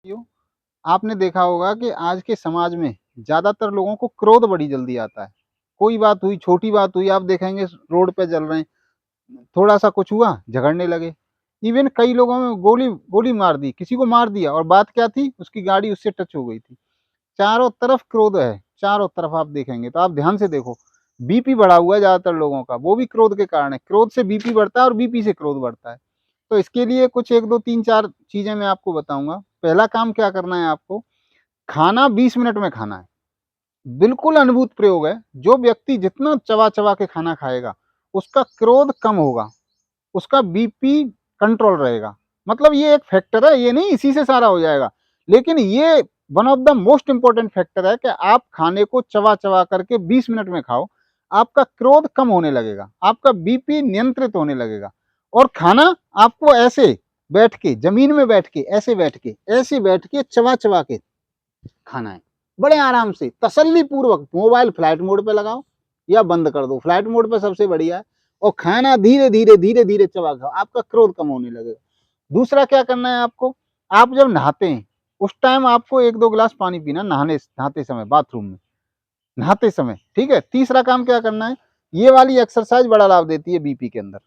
साथियों, आपने देखा होगा कि आज के समाज में ज़्यादातर लोगों को क्रोध बड़ी जल्दी आता है। कोई बात हुई, छोटी बात हुई, आप देखेंगे रोड पे चल रहे हैं, थोड़ा-सा कुछ हुआ, झगड़ने लगे। इवन कई लोगों में गोली गोली मार दी, किसी को मार दिया और बात क्या थी, उसकी गाड़ी उससे टच हो गई थी। चारों तरफ क्रोध है, चारों तरफ आप देखेंगे तो आप ध्यान से देखो, बीपी बढ़ा हुआ है ज़्यादातर लोगों का, वो भी क्रोध के कारण है। क्रोध से बीपी बढ़ता है और बीपी से क्रोध बढ़ता है। तो इसके लिए कुछ 1, 2, 3, 4 चीज़ें मैं आपको बताऊँगा। पहला काम क्या करना है आपको, खाना 20 मिनट में खाना है। बिल्कुल अनुभूत प्रयोग है, जो व्यक्ति जितना चबा-चबा के खाना खाएगा, उसका क्रोध कम होगा, उसका बीपी कंट्रोल रहेगा। मतलब ये एक फैक्टर है, ये नहीं इसी से सारा हो जाएगा। लेकिन ये one of the most important factor है कि आप खाने को चबा-चबा करके 20 मिनट में खाओ, आपका क्रोध कम होने लगेगा, आपका बीपी नियंत्रित होने लगेगा। और खाना आपको ऐसे बैठ के, ज़मीन में बैठ के, ऐसे बैठ के चबा-चबा के खाना है, बड़े आराम से, तसल्ली पूर्वक। मोबाइल फ्लाइट मोड पे लगाओ या बंद कर दो, फ्लाइट मोड पे सबसे बढ़िया है। और खाना धीरे-धीरे चबा खाओ, आपका क्रोध कम होने लगेगा। दूसरा क्या करना है आपको, आप जब नहाते हैं, उस टाइम आपको 1-2 ग्लास पानी पीना, नहाते समय बाथरूम में, नहाते समय, ठीक है? तीसरा काम क्या करना है, ये वाली एक्सरसाइज बड़ा लाभ देती है बीपी के अंदर,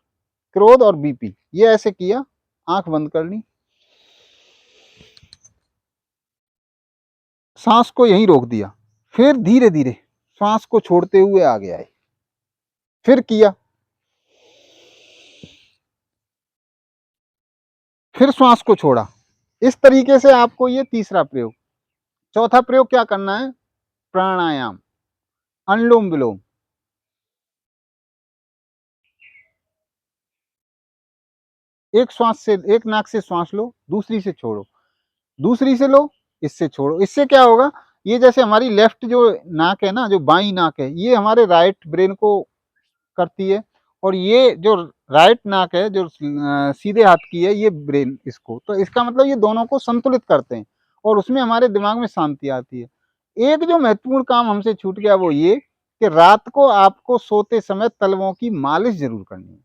क्रोध और बीपी। ये ऐसे किया, आँख बंद कर ली, साँस को यहीं रोक दिया, फिर धीरे-धीरे श्वास को छोड़ते हुए आगे आए, फिर किया, फिर श्वास को छोड़ा। इस तरीके से आपको ये तीसरा प्रयोग। चौथा प्रयोग क्या करना है, प्राणायाम, अनुलोम-विलोम। एक नाक से श्वास लो, दूसरी से छोड़ो, दूसरी से लो, इससे छोड़ो। इससे क्या होगा, ये जैसे हमारी लेफ्ट जो नाक है ना, जो बाईं नाक है, ये हमारे राइट ब्रेन को करती है। और ये जो राइट नाक है, जो सीधे हाथ की है, ये ब्रेन इसको, तो इसका मतलब ये दोनों को संतुलित करते हैं और उसमें हमारे दिमाग में शांति आती है। एक जो महत्वपूर्ण काम हमसे छूट गया वो ये कि रात को आपको सोते समय तलवों की मालिश ज़रूर करनी है।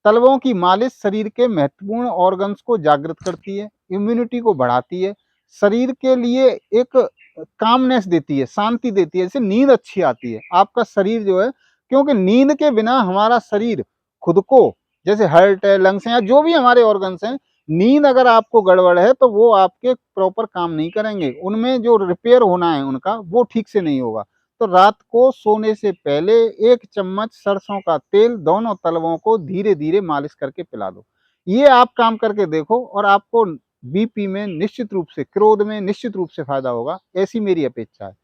तलवों की मालिश शरीर के महत्वपूर्ण ऑर्गन्स को जागृत करती है, इम्यूनिटी को बढ़ाती है, शरीर के लिए एक कामनेस देती है, शांति देती है, इससे नींद अच्छी आती है। आपका शरीर जो है, क्योंकि नींद के बिना हमारा शरीर खुद को, जैसे हार्ट है, लंग्स हैं या जो भी हमारे ऑर्गन्स हैं, नींद अगर आपको गड़बड़ है तो वो आपके प्रॉपर काम नहीं करेंगे। उनमें जो रिपेयर होना है उनका, वो ठीक से नहीं होगा। तो रात को सोने से पहले 1 चम्मच सरसों का तेल दोनों तलवों को धीरे-धीरे मालिश करके पिला दो। ये आप काम करके देखो और आपको बीपी में निश्चित रूप से, क्रोध में निश्चित रूप से फ़ायदा होगा, ऐसी मेरी अपेक्षा है।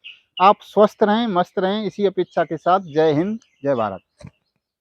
आप स्वस्थ रहें, मस्त रहें, इसी अपेक्षा के साथ जय हिंद, जय भारत।